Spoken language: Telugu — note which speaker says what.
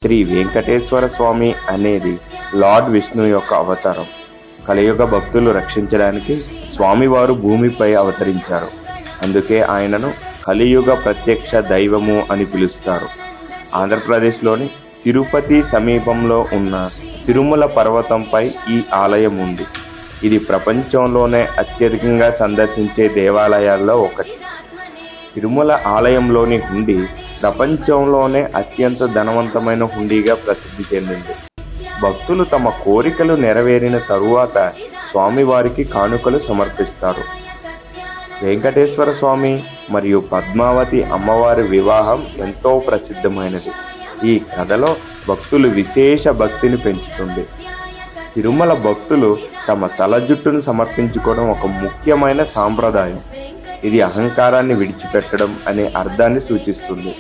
Speaker 1: శ్రీ వెంకటేశ్వర స్వామి అనేది లార్డ్ విష్ణు యొక్క అవతారం. కలియుగ భక్తులు రక్షించడానికి స్వామివారు భూమిపై అవతరించారు. అందుకే ఆయనను కలియుగ ప్రత్యక్ష దైవము అని పిలుస్తారు. ఆంధ్రప్రదేశ్లోని తిరుపతి సమీపంలో ఉన్న తిరుమల పర్వతంపై ఈ ఆలయం ఉంది. ఇది ప్రపంచంలోనే అత్యధికంగా సందర్శించే దేవాలయాల్లో ఒకటి. తిరుమల ఆలయంలోని హుండీ ప్రపంచంలోనే అత్యంత ధనవంతమైన హుండీగా ప్రసిద్ధి చెందింది. భక్తులు తమ కోరికలు నెరవేరిన తరువాత స్వామివారికి కానుకలు సమర్పిస్తారు. వెంకటేశ్వర స్వామి మరియు పద్మావతి అమ్మవారి వివాహం ఎంతో ప్రసిద్ధమైనది. ఈ కథలో భక్తులు విశేష భక్తిని పెంచుతుంది. తిరుమల భక్తులు తమ తల జుట్టును సమర్పించుకోవడం ఒక ముఖ్యమైన సాంప్రదాయం. ఇది అహంకారాన్ని విడిచిపెట్టడం అనే అర్థాన్ని సూచిస్తుంది.